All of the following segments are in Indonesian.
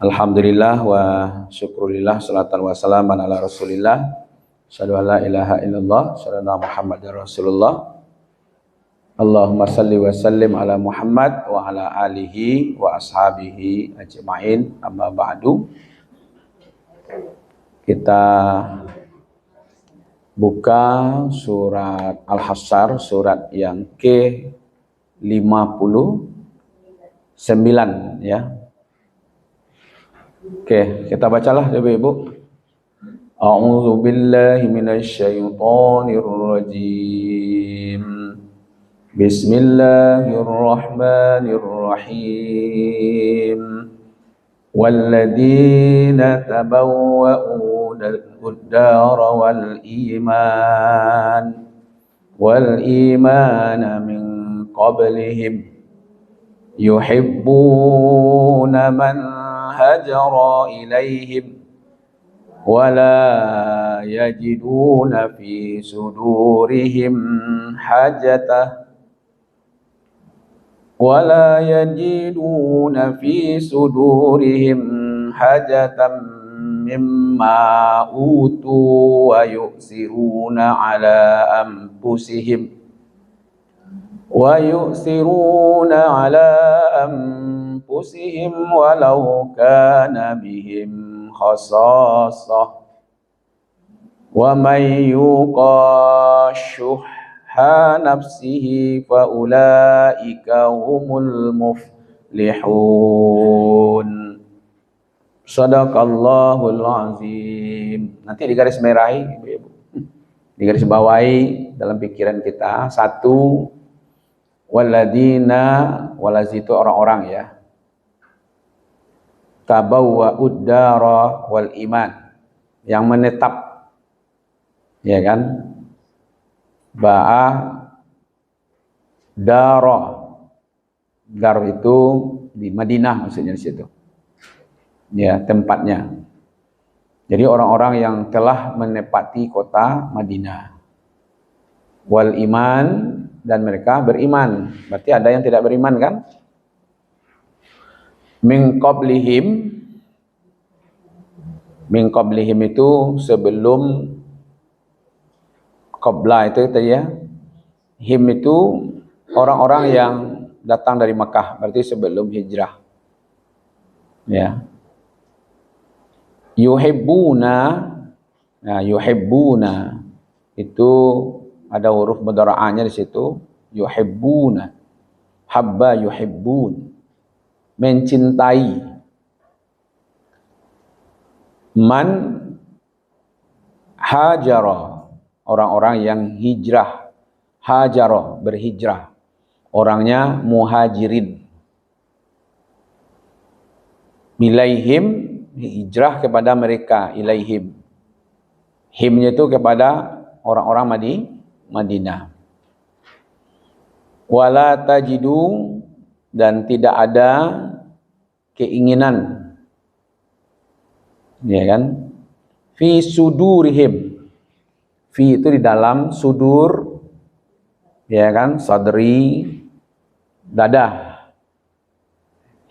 Alhamdulillah wa syukurillah salatan wa salaman ala rasulillah asyhadu an la ilaha illallah asyhadu anna muhammadar rasulullah. Allahumma salli wa sallim ala Muhammad wa ala alihi wa ashabihi ajma'in, amma ba'du. Kita buka surat Al-Hasyr, surat yang ke-59 ya. Oke, kita bacalah Ibu-ibu. A'udzu billahi minasyaitonir rajim. Bismillahirrahmanirrahim. Walladzina tabawwa'u ad-dara wal imana min qablihim yuhibbuna man hajara ilaihim wala yajiduna fi sudurihim hajatan mimma utu wa yu'siruna ala anfusihim walau kana bihim khasasah wa may yuqashuhha nafsihi fa ulaika humul muflihun. Shadaqallahul azim. Nanti digaris merahi, Ibu-ibu. Digaris bawahi dalam pikiran kita. Satu, walazi itu orang-orang ya. Tabawwa'ud dara wal iman, yang menetap, ya kan? Dar itu di Madinah maksudnya di situ. Ya, tempatnya. Jadi orang-orang yang telah menepati kota Madinah. Wal iman, dan mereka beriman. Berarti ada yang tidak beriman kan? Min qablihim itu sebelum, qabla itu tadi ya. Him itu orang-orang yang datang dari Makkah, berarti sebelum hijrah. Ya. Yuhibbuna, nah yuhibbuna itu ada huruf mudhara'ahnya di situ. Yuhibbuna, habba yuhibbun, mencintai. Man hajara, orang-orang yang hijrah. Hajara, berhijrah. Orangnya muhajirin. Ilaihim, hijrah kepada mereka. Ilaihim, himnya itu kepada orang-orang Madinah. Wala tajidu, dan tidak ada keinginan, ya kan? Fi sudurihim, fi itu di dalam, sudur, ya kan? Sadri, dada.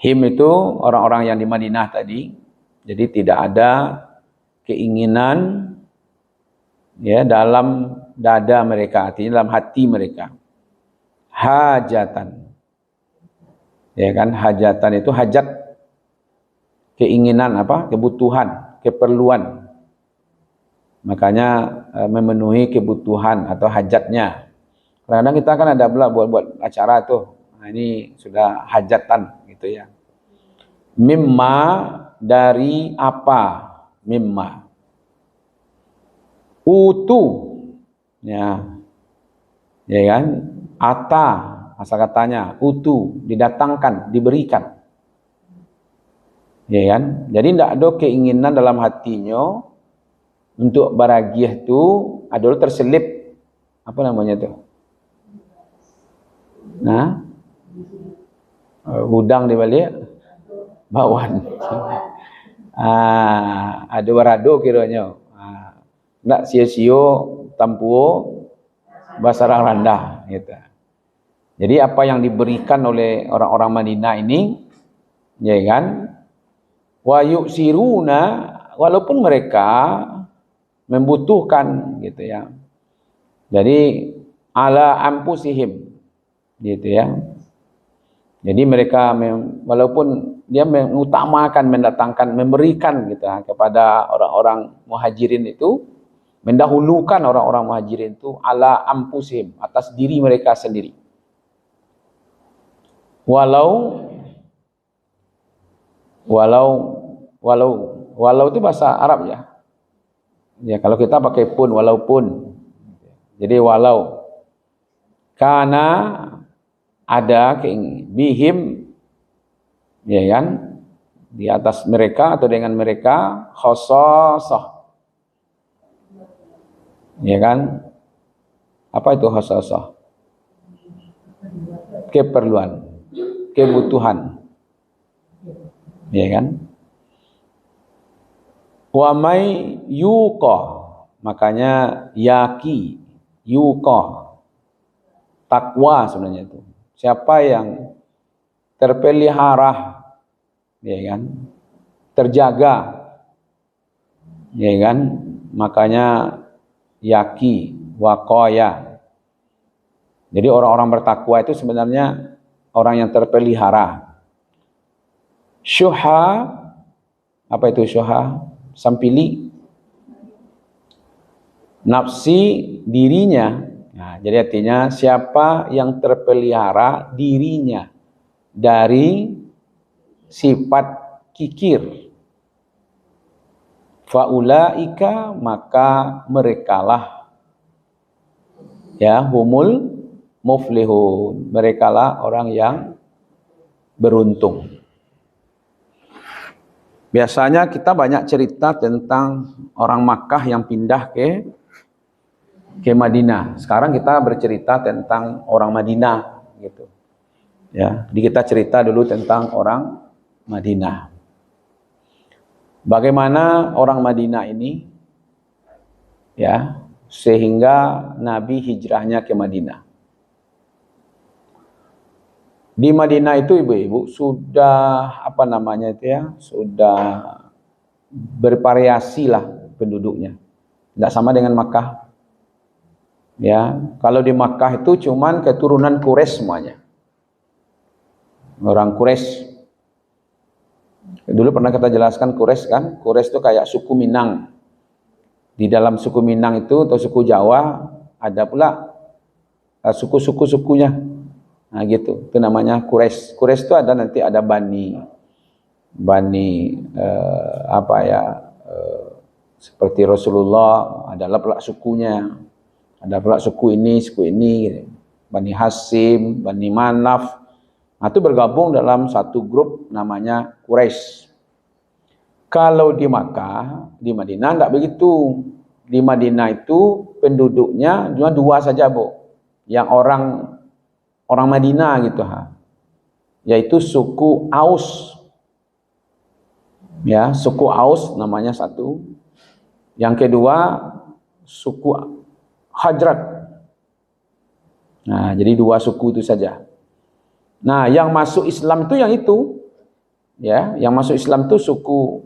Him itu orang-orang yang di Madinah tadi. Jadi tidak ada keinginan ya dalam dada mereka, artinya dalam hati mereka. Hajatan, ya kan? Hajatan itu hajat, keinginan apa? Kebutuhan, keperluan. Makanya memenuhi kebutuhan atau hajatnya. Kadang-kadang kita kan ada pula buat acara tuh. Nah, ini sudah hajatan gitu ya. Mimma, dari apa? Mimma. Utu, ya kan? Ata, asal katanya utu, didatangkan, diberikan, ya kan? Jadi tidak ada keinginan dalam hatinya untuk baragiah itu, adalah terselip apa namanya tuh? Nah, hudang di balik bawan. Ada warado kiranya. Nak sia-sia tampuo basarang rendah gitu. Jadi apa yang diberikan oleh orang-orang Madinah ini, ya kan, Wa yu'siruna, walaupun mereka membutuhkan gitu ya. Jadi ala anfusihim gitu ya. Jadi mereka walaupun dia mengutamakan, mendatangkan, memberikan gitu ya, kepada orang-orang muhajirin itu, mendahulukan orang-orang muhajirin itu ala anfusihim, atas diri mereka sendiri. Walau itu bahasa Arab ya. Ya kalau kita pakai pun, walaupun. Jadi walau karena ada bihim, ya kan, di atas mereka atau dengan mereka khososah, ya kan. Apa itu khososah? Keperluan, kebutuhan, ya kan. Wa may yuqa, makanya yaki, yuqa, takwa sebenarnya itu. Siapa yang terpelihara, ya kan, terjaga, ya kan, makanya yaki, waqaya. Jadi orang-orang bertakwa itu sebenarnya orang yang terpelihara. Syuha, apa itu syuha? Sampili, nafsi, dirinya. Nah, jadi artinya siapa yang terpelihara dirinya dari sifat kikir, faulaika, maka merekalah ya humul muflihun, merekalah orang yang beruntung. Biasanya kita banyak cerita tentang orang Makkah yang pindah ke Madinah. Sekarang kita bercerita tentang orang Madinah gitu. Ya, jadi kita cerita dulu tentang orang Madinah. Bagaimana orang Madinah ini ya sehingga Nabi hijrahnya ke Madinah. Di Madinah itu ibu-ibu sudah apa namanya itu ya, sudah bervariasi lah penduduknya. Tidak sama dengan Makkah. Ya, kalau di Makkah itu cuman keturunan Quraisy semuanya. Orang Quraisy. Dulu pernah kita jelaskan Quraisy kan? Quraisy itu kayak suku Minang. Di dalam suku Minang itu atau suku Jawa ada pula suku-sukunya. Nah gitu, itu namanya Quraisy. Quraisy itu ada nanti ada Bani seperti Rasulullah, adalah pula sukunya. Ada pula suku ini gitu. Bani Hasyim, Bani Manaf. Nah, itu bergabung dalam satu grup namanya Quraisy. Kalau di Makkah, di Madinah enggak begitu. Di Madinah itu penduduknya cuma dua saja, Bu. Yang orang Madinah gitu yaitu suku Aus. Ya, suku Aus namanya satu. Yang kedua suku Hajrat. Nah, jadi dua suku itu saja. Nah, yang masuk Islam itu yang itu. Ya, yang masuk Islam itu suku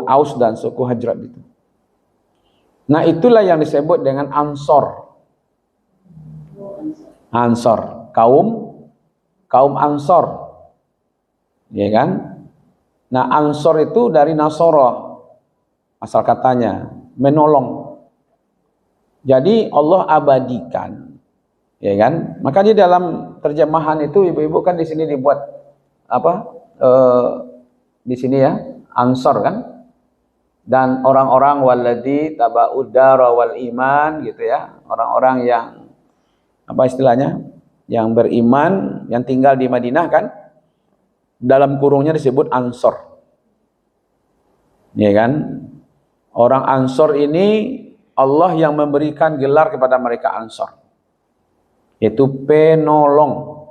Aus dan suku Hajrat itu. Nah, itulah yang disebut dengan Ansor. Ansor, kaum Ansor, ya kan? Nah, Ansor itu dari Nasoro, asal katanya menolong. Jadi Allah abadikan, ya kan? Maka di dalam terjemahan itu ibu-ibu kan di sini dibuat apa? Di sini ya, Ansor kan? Dan orang-orang waladzi taba'ud dara wal iman gitu ya, orang-orang yang apa istilahnya, yang beriman, yang tinggal di Madinah kan, dalam kurungnya disebut Ansor, ya kan? Orang Ansor ini Allah yang memberikan gelar kepada mereka Ansor, yaitu penolong.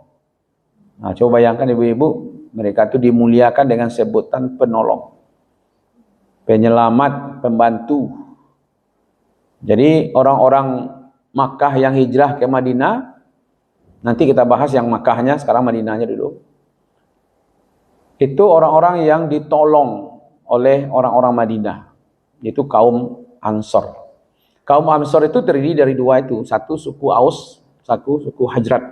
Nah, coba bayangkan ibu-ibu, mereka itu dimuliakan dengan sebutan penolong, penyelamat, pembantu. Jadi orang-orang Makkah yang hijrah ke Madinah, nanti kita bahas yang Makkahnya, sekarang Madinahnya dulu. itu orang-orang yang ditolong oleh orang-orang Madinah, yaitu kaum Ansor. Kaum Ansor itu terdiri dari dua itu, satu suku Aus, satu suku Hajrat.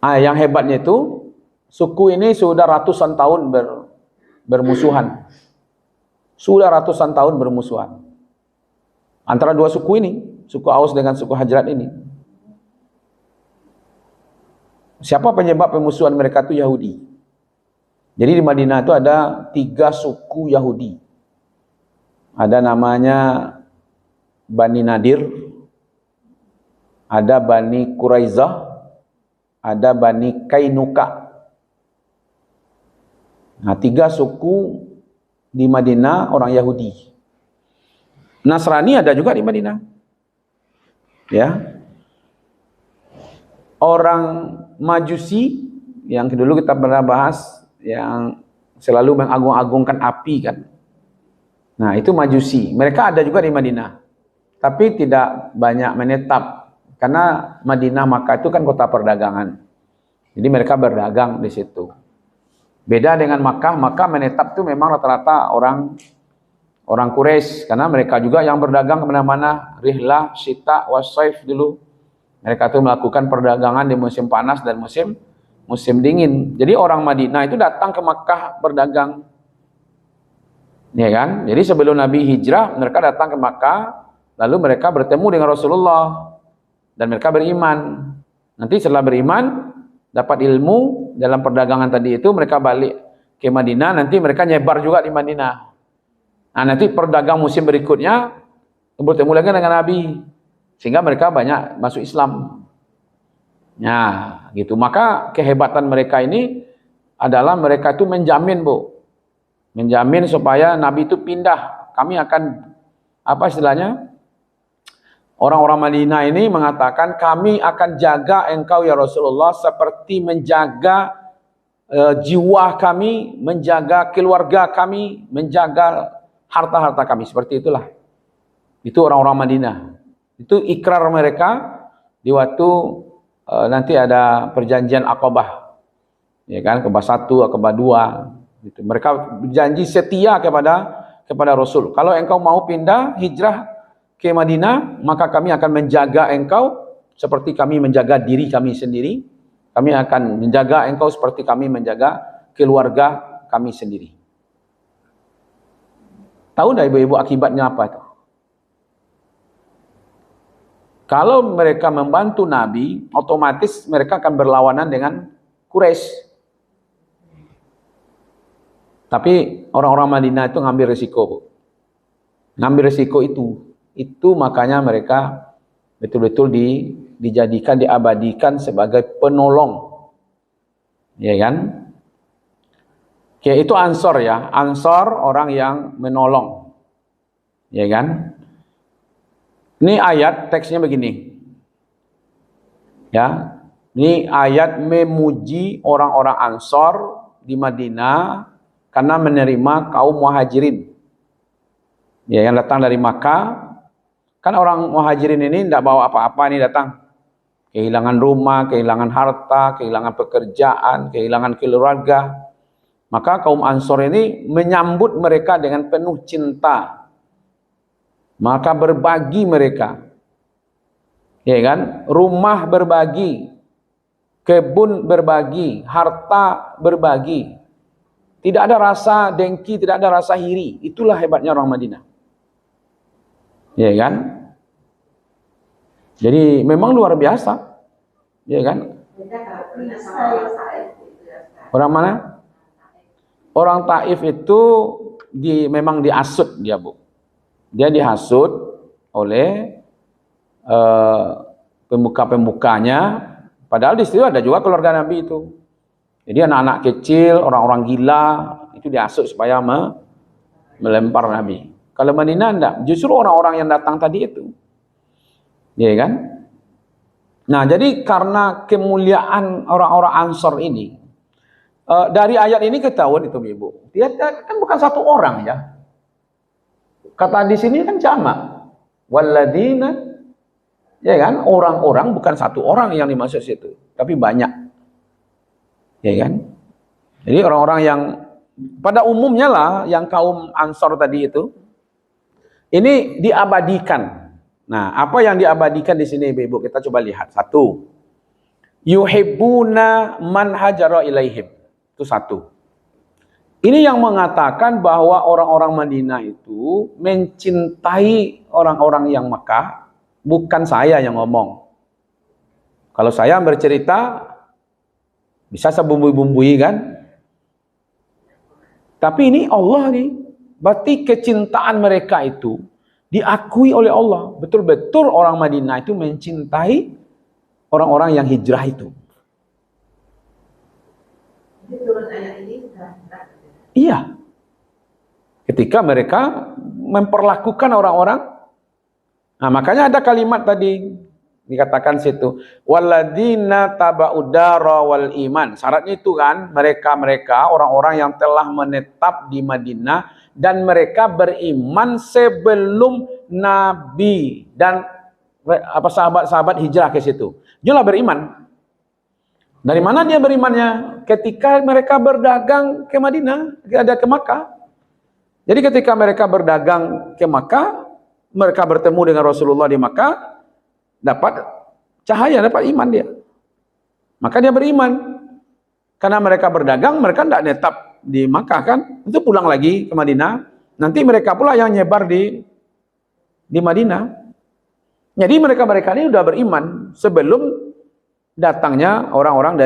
Yang hebatnya itu, suku ini sudah ratusan tahun bermusuhan. Sudah ratusan tahun bermusuhan. Antara dua suku ini, suku Aus dengan suku Hajrat ini. Siapa penyebab permusuhan mereka itu? Yahudi. Jadi di Madinah itu ada 3 suku Yahudi. Ada namanya Bani Nadir, ada Bani Quraizah, ada Bani Kainuka. Nah, 3 suku di Madinah orang Yahudi. Nasrani ada juga di Madinah. Ya. Orang Majusi yang dulu kita pernah bahas, yang selalu mengagung-agungkan api kan. Nah, itu Majusi. Mereka ada juga di Madinah. Tapi tidak banyak menetap karena Madinah Makkah itu kan kota perdagangan. Jadi mereka berdagang di situ. Beda dengan Makkah, Makkah menetap itu memang rata-rata orang Quraisy karena mereka juga yang berdagang kemana-mana, rihlah, syita, wasaif dulu. Mereka itu melakukan perdagangan di musim panas dan musim dingin. Jadi orang Madinah itu datang ke Makkah berdagang. Ya kan? Jadi sebelum Nabi hijrah, mereka datang ke Makkah, lalu mereka bertemu dengan Rasulullah dan mereka beriman. Nanti setelah beriman, dapat ilmu dalam perdagangan tadi itu, mereka balik ke Madinah, nanti mereka nyebar juga di Madinah. Nah, nanti perdagang musim berikutnya bertemu lagi dengan Nabi, sehingga mereka banyak masuk Islam. Nah, gitu. Maka kehebatan mereka ini adalah mereka itu menjamin, menjamin supaya Nabi itu pindah. Kami akan, apa istilahnya? Orang-orang Madinah ini mengatakan, kami akan jaga engkau ya Rasulullah seperti menjaga jiwa kami, menjaga keluarga kami, menjaga harta-harta kami. Seperti itulah. Itu orang-orang Madinah. Itu ikrar mereka di waktu nanti ada perjanjian Aqabah. Ya kan, Aqabah 1, Aqabah 2. Gitu. Mereka berjanji setia kepada Rasul. Kalau engkau mau pindah, hijrah ke Madinah, maka kami akan menjaga engkau seperti kami menjaga diri kami sendiri. Kami akan menjaga engkau seperti kami menjaga keluarga kami sendiri. Tahu dah ibu-ibu akibatnya apa itu? Kalau mereka membantu Nabi, otomatis mereka akan berlawanan dengan Quraisy. Tapi orang-orang Madinah itu ngambil risiko. Ngambil risiko itu. Itu makanya mereka betul-betul dijadikan, diabadikan sebagai penolong. Ya kan? Oke, itu Ansor ya. Ansor orang yang menolong. Ya kan? Ini ayat teksnya begini. Ya. Ini ayat memuji orang-orang Ansor di Madinah karena menerima kaum Muhajirin. Ya, yang datang dari Makkah. Kan orang Muhajirin ini tidak bawa apa-apa nih datang. Kehilangan rumah, kehilangan harta, kehilangan pekerjaan, kehilangan keluarga. Maka kaum Ansor ini menyambut mereka dengan penuh cinta. Maka berbagi mereka. Ya kan? Rumah berbagi, kebun berbagi, harta berbagi. Tidak ada rasa dengki, tidak ada rasa iri. Itulah hebatnya orang Madinah. Ya kan? Jadi memang luar biasa. Ya kan? Orang mana? Orang Taif itu memang dihasut dia, Bu. Dia dihasut oleh pemuka-pemukanya. Padahal di situ ada juga keluarga Nabi itu. Jadi anak-anak kecil, orang-orang gila itu dihasut supaya melempar Nabi. Kalau Madinah enggak, justru orang-orang yang datang tadi itu. Ya kan? Nah, jadi karena kemuliaan orang-orang Ansor ini, dari ayat ini ketahuan itu Ibu. Dia kan bukan satu orang ya. Kata di sini kan jamak. Walladzina, ya kan? Orang-orang bukan satu orang yang dimaksud situ, tapi banyak. Ya kan? Jadi orang-orang yang pada umumnya lah, yang kaum Ansor tadi itu, ini diabadikan. Nah, apa yang diabadikan di sini, Ibu? Kita coba lihat. Satu, yuhibbuna man hajara ilaihim. Itu satu. Ini yang mengatakan bahwa orang-orang Madinah itu mencintai orang-orang yang Makkah, bukan saya yang ngomong. Kalau saya bercerita, bisa sebumbui-bumbui kan? Tapi ini Allah nih. Berarti kecintaan mereka itu diakui oleh Allah. Betul-betul orang Madinah itu mencintai orang-orang yang hijrah itu. Iya. Ketika mereka memperlakukan orang-orang, nah makanya ada kalimat tadi dikatakan situ, walladzina taba'udara wal iman. Syaratnya itu kan mereka orang-orang yang telah menetap di Madinah dan mereka beriman sebelum Nabi dan sahabat-sahabat hijrah ke situ. Jualah beriman. Dari mana dia berimannya? Ketika mereka berdagang ke Madinah, ada ke Makkah. Jadi ketika mereka berdagang ke Makkah, mereka bertemu dengan Rasulullah di Makkah, dapat cahaya, dapat iman dia. Maka dia beriman. Karena mereka berdagang, mereka tidak netap di Makkah kan, itu pulang lagi ke Madinah. Nanti mereka pula yang nyebar di Madinah. Jadi mereka ini sudah beriman sebelum datangnya orang-orang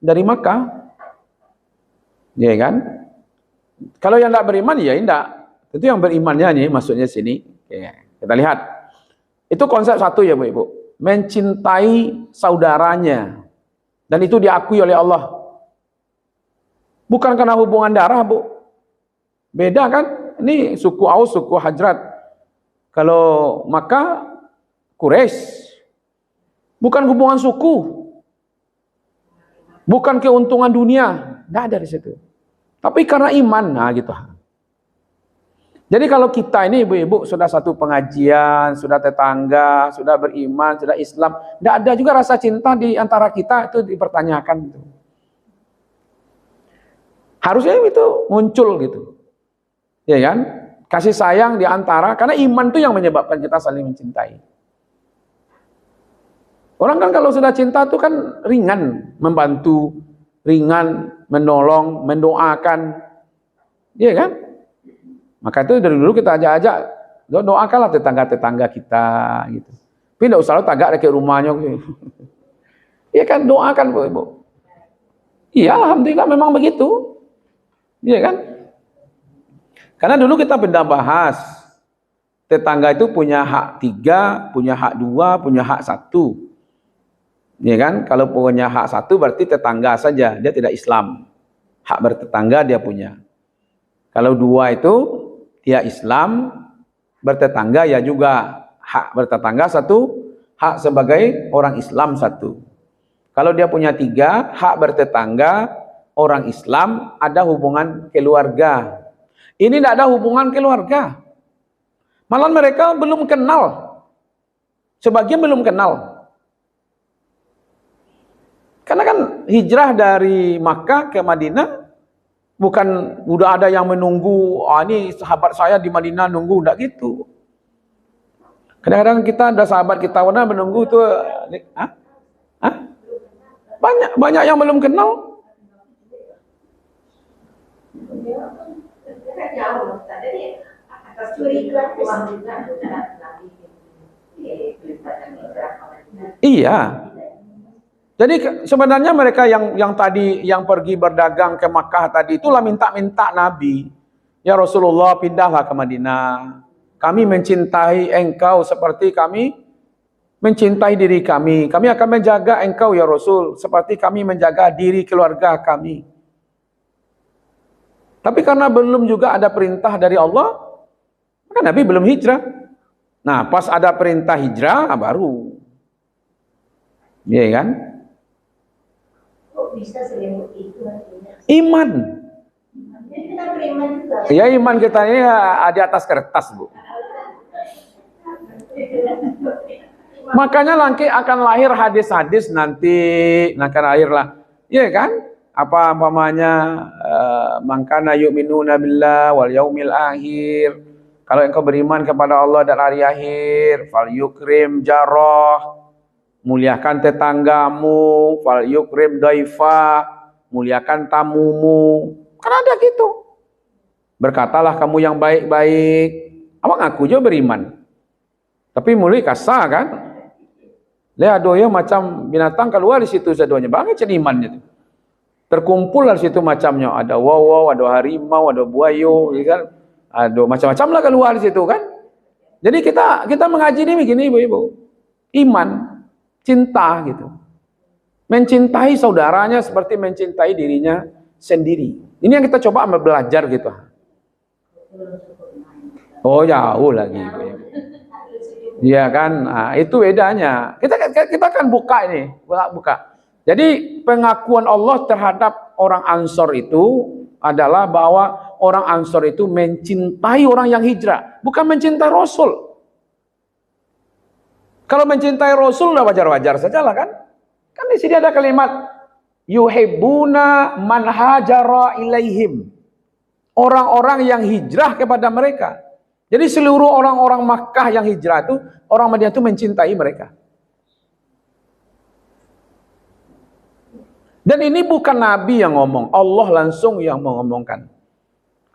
dari Makkah. Ya kan? Kalau yang tidak beriman ya tidak. Itu yang berimannya nih maksudnya sini. Oke, kita lihat. Itu konsep satu ya Bu Ibu. Mencintai saudaranya. Dan itu diakui oleh Allah. Bukan karena hubungan darah, Bu. Beda kan? Ini suku Aus, suku Hajrat. Kalau Makkah, Quraisy. Bukan hubungan suku. Bukan keuntungan dunia. Tidak ada di situ. Tapi karena iman. Nah gitu. Jadi kalau kita ini ibu-ibu sudah satu pengajian, sudah tetangga, sudah beriman, sudah Islam. Tidak ada juga rasa cinta di antara kita itu dipertanyakan. Gitu. Harusnya itu muncul gitu. Ya kan? Kasih sayang di antara. Karena iman itu yang menyebabkan kita saling mencintai. Orang kan kalau sudah cinta itu kan ringan membantu, ringan menolong, mendoakan. Iya kan? Maka itu dari dulu kita ajak-ajak, doakanlah tetangga-tetangga kita gitu. Tapi tidak usah tagak ke rumahnya gitu. Iya kan, doakan Bu Ibu. Iya, alhamdulillah memang begitu. Iya kan? Karena dulu kita pernah bahas tetangga itu punya hak 3, punya hak 2, punya hak 1. Ya kan? Kalau punya hak 1 berarti tetangga saja, dia tidak Islam. Hak bertetangga dia punya. Kalau 2 itu dia Islam, bertetangga ya juga hak bertetangga 1, hak sebagai orang Islam 1. Kalau dia punya 3, hak bertetangga, orang Islam, ada hubungan keluarga. Ini tidak ada hubungan keluarga. Malah mereka belum kenal. Sebagian belum kenal. Karena kan hijrah dari Makkah ke Madinah bukan udah ada yang menunggu, ini sahabat saya di Madinah nunggu, enggak gitu. Kadang-kadang kita ada sahabat kita mana menunggu tuh, banyak yang belum kenal. Iya. Jadi sebenarnya mereka yang tadi yang pergi berdagang ke Makkah tadi itulah minta-minta Nabi. Ya Rasulullah, pindahlah ke Madinah. Kami mencintai engkau seperti kami mencintai diri kami. Kami akan menjaga engkau ya Rasul seperti kami menjaga diri keluarga kami. Tapi karena belum juga ada perintah dari Allah, maka Nabi belum hijrah. Nah, pas ada perintah hijrah baru. Iya kan? Bisa selimut itu artinya? Iman. Jadi kita beriman juga. Ya iman kita ini di atas kertas Bu. Makanya nanti akan lahir hadis-hadis nanti akan lahirlah, iya kan? apa umpamanya mangkana yu'minuna billah wal yaumil akhir. Kalau engkau beriman kepada Allah dan hari akhir, fal yukrim jarah, muliakan tetanggamu, fal yukrim daifa, muliakan tamumu. Kan ada gitu. Berkatalah kamu yang baik-baik. Abang aku juga beriman. Tapi mulai kasar kan? Lihat doa macam binatang keluar di situ sedonya. Banget ceniman itu. Terkumpul di situ macamnya. Ada wow, ada harimau, ada buayo, kan? Ada macam-macam lah keluar di situ kan? Jadi kita mengaji ini begini ibu-ibu. Iman, cinta gitu. Mencintai saudaranya seperti mencintai dirinya sendiri. Ini yang kita coba belajar gitu. Oh jauh lagi ibu-ibu. Iya kan, nah, itu bedanya. Kita kan buka ini, buka. Jadi pengakuan Allah terhadap orang Ansor itu adalah bahwa orang Ansor itu mencintai orang yang hijrah, bukan mencintai Rasul. Kalau mencintai Rasul udah wajar-wajar saja lah kan? Kan di sini ada kalimat yuhibbuna man hajara ilaihim. Orang-orang yang hijrah kepada mereka. Jadi seluruh orang-orang Makkah yang hijrah itu, orang Madinah itu mencintai mereka. Dan ini bukan Nabi yang ngomong, Allah langsung yang mengomongkan.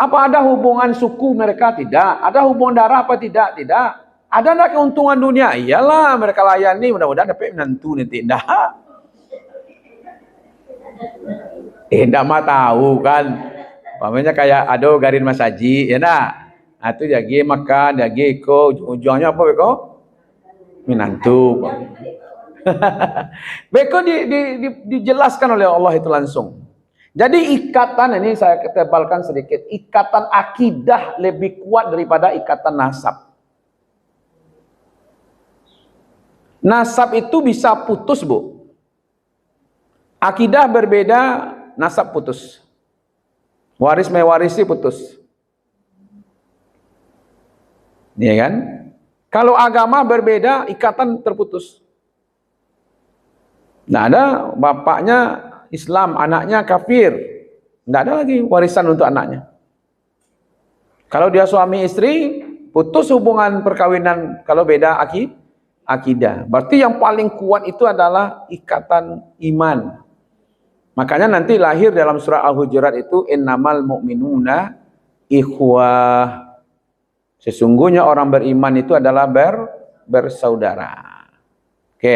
Apa ada hubungan suku mereka? Tidak. Ada hubungan darah apa tidak? Tidak. Ada enggak keuntungan dunia? Iyalah, mereka layani, mudah-mudahan dapat menantu nanti. Tidak. Tidak mah tahu kan. Pamanya kayak ado garin masaji, ya nak. Itu jagi makan, jagi ko, ujungnya apa beko? Minantu. Beko dijelaskan oleh Allah itu langsung. Jadi ikatan ini saya tebalkan sedikit. Ikatan akidah lebih kuat daripada ikatan nasab. Nasab itu bisa putus, Bu. Akidah berbeda, nasab putus. Waris mewarisi putus. Iya kan? Kalau agama berbeda, ikatan terputus. Nah, ada bapaknya Islam, anaknya kafir. Tidak ada lagi warisan untuk anaknya. Kalau dia suami istri, putus hubungan perkawinan kalau beda akidah. Berarti yang paling kuat itu adalah ikatan iman. Makanya nanti lahir dalam surah Al-Hujurat itu innamal mu'minuna ikhwah. Sesungguhnya orang beriman itu adalah bersaudara. Oke.